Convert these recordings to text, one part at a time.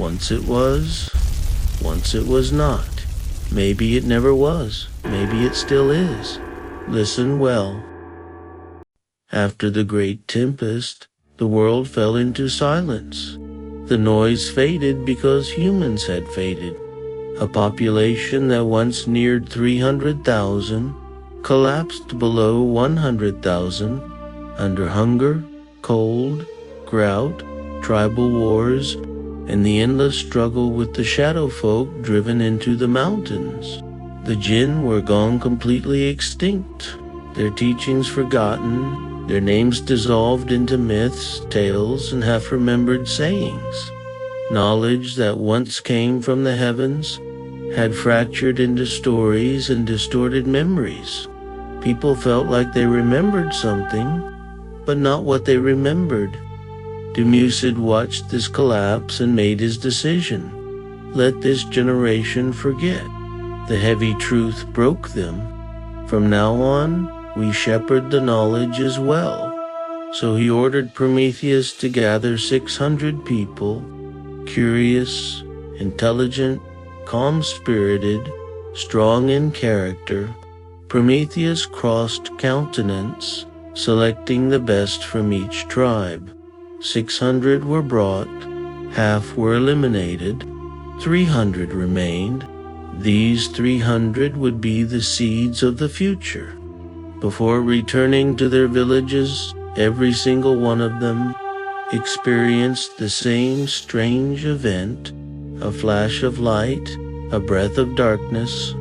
Once it was, once it was not. Maybe it never was. Maybe it still is. Listen well. After the great tempest, the world fell into silence. The noise faded because humans had faded. A population that once neared 300,000 collapsed below 100,000 under hunger, cold, drought, tribal wars, and the endless struggle with the shadow folk driven into the mountains. The jinn were gone completely extinct, their teachings forgotten, their names dissolved into myths, tales, and half-remembered sayings. Knowledge that once came from the heavens had fractured into stories and distorted memories. People felt like they remembered something, but not what they remembered. Dumuzid watched this collapse and made his decision. Let this generation forget. The heavy truth broke them. From now on, we shepherd the knowledge as well. So he ordered Prometheus to gather 600 people, curious, intelligent, calm-spirited, strong in character. Prometheus crossed continents, selecting the best from each tribe. 600 were brought, half were eliminated, 300 remained. These 300 would be the seeds of the future. Before returning to their villages, every single one of them experienced the same strange event, a flash of light, a breath of darkness,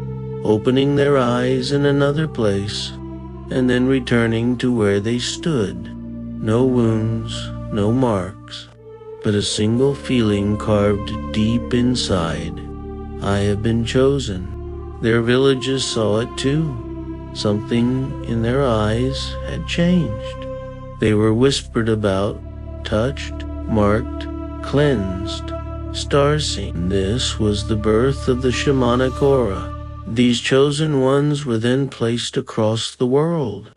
opening their eyes in another place, and then returning to where they stood. No wounds, no marks, but a single feeling carved deep inside. I have been chosen. Their villages saw it too. Something in their eyes had changed. They were whispered about, touched, marked, cleansed, star-seen. This was the birth of the shamanic aura. These chosen ones were then placed across the world.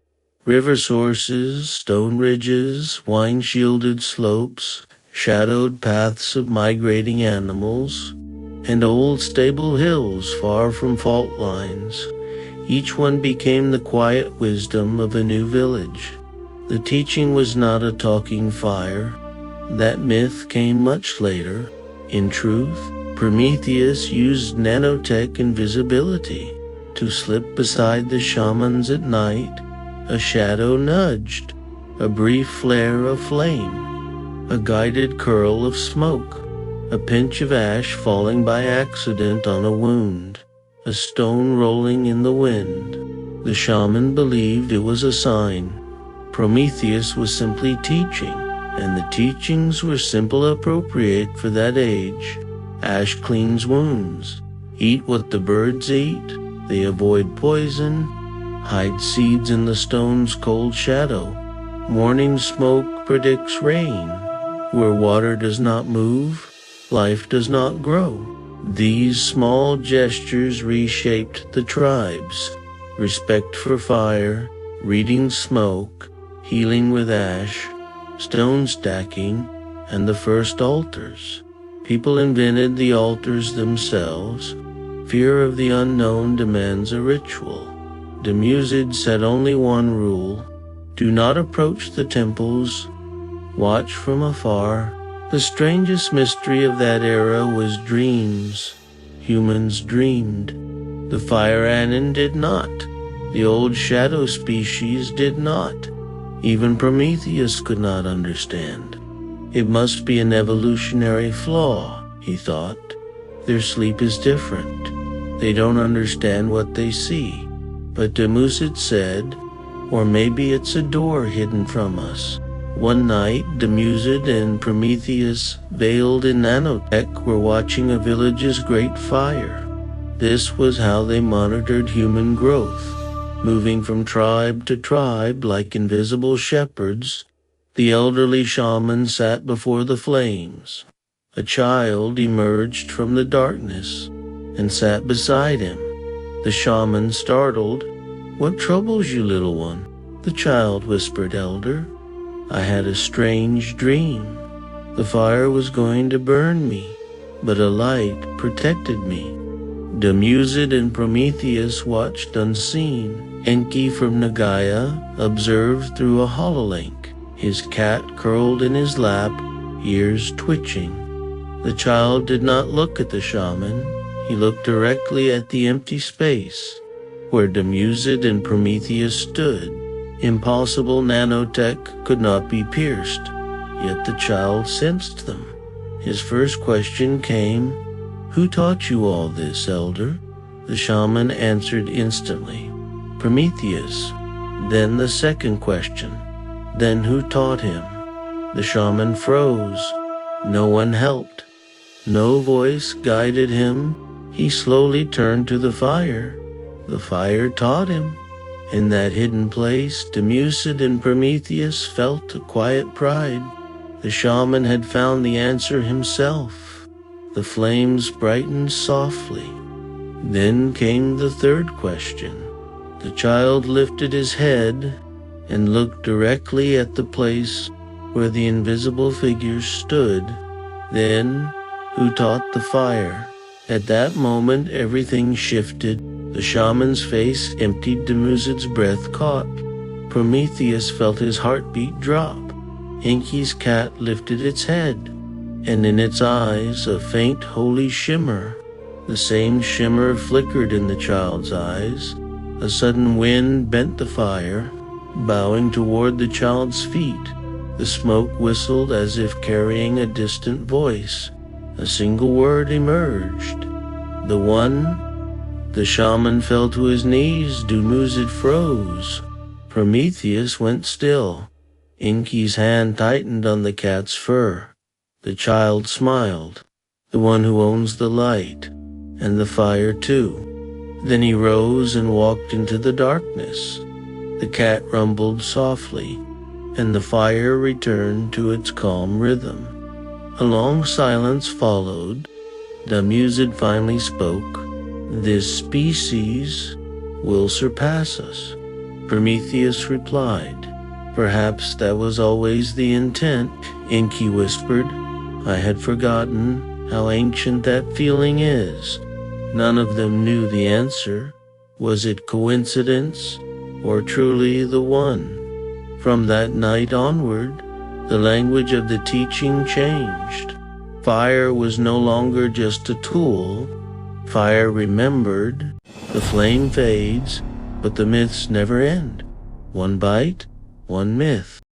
River sources, stone ridges, wine-shielded slopes, shadowed paths of migrating animals, and old stable hills far from fault lines. Each one became the quiet wisdom of a new village. The teaching was not a talking fire. That myth came much later. In truth, Prometheus used nanotech invisibility to slip beside the shamans at night. A shadow nudged, a brief flare of flame, a guided curl of smoke, a pinch of ash falling by accident on a wound, a stone rolling in the wind. The shaman believed it was a sign. Prometheus was simply teaching, and the teachings were simple appropriate for that age. Ash cleans wounds. Eat what the birds eat. They avoid poison. Hide seeds in the stone's cold shadow. Morning smoke predicts rain. Where water does not move, life does not grow. These small gestures reshaped the tribes. Respect for fire, reading smoke, healing with ash, stone stacking, and the first altars. People invented the altars themselves. Fear of the unknown demands a ritual. Dumuzid set only one rule: do not approach the temples. Watch from afar. The strangest mystery of that era was dreams. Humans dreamed. The Fire-Anunn did not. The old shadow species did not. Even Prometheus could not understand. It must be an evolutionary flaw, he thought. Their sleep is different. They don't understand what they see. But Dumuzid said, or maybe it's a door hidden from us. One night, Dumuzid and Prometheus, veiled in nanotech, were watching a village's great fire. This was how they monitored human growth. Moving from tribe to tribe like invisible shepherds, the elderly shaman sat before the flames. A child emerged from the darkness and sat beside him. The shaman, startled, "What troubles you, little one?" The child whispered, "Elder, I had a strange dream. The fire was going to burn me. but a light protected me. Dumuzid and Prometheus watched unseen. Enki from Nagaya observed through a hololink, his cat curled in his lap, ears twitching. The child did not look at the shaman. He looked directly at the empty space where Dumuzid and Prometheus stood. Impossible nanotech could not be pierced, yet the child sensed them. His first question came, "Who taught you all this, elder?" The shaman answered instantly, "Prometheus." Then the second question, "Then who taught him?" The shaman froze. No one helped. No voice guided him. He slowly turned to the fire. The fire taught him. In that hidden place, Dumuzid and Prometheus felt a quiet pride. The shaman had found the answer himself. The flames brightened softly. Then came the third question. The child lifted his head and looked directly at the place where the invisible figures stood. Then, who taught the fire? At that moment, everything shifted. The shaman's face emptied. Dumuzid's breath caught. Prometheus felt his heartbeat drop. Enki's cat lifted its head, and in its eyes a faint holy shimmer. The same shimmer flickered in the child's eyes. A sudden wind bent the fire, bowing toward the child's feet. The smoke whistled as if carrying a distant voice. A single word emerged. "The One." The shaman fell to his knees. Dumuzid froze. Prometheus went still. Enki's hand tightened on the cat's fur. The child smiled. "The one who owns the light, and the fire too." Then he rose and walked into the darkness. The cat rumbled softly, and the fire returned to its calm rhythm. A long silence followed. Dumuzid finally spoke. "This species will surpass us." Prometheus replied, "Perhaps that was always the intent." Enki whispered, "I had forgotten how ancient that feeling is." None of them knew the answer. Was it coincidence or truly the One? From that night onward, the language of the teaching changed. Fire was no longer just a tool. Fire remembered. The flame fades, but the myths never end. One bite, one myth.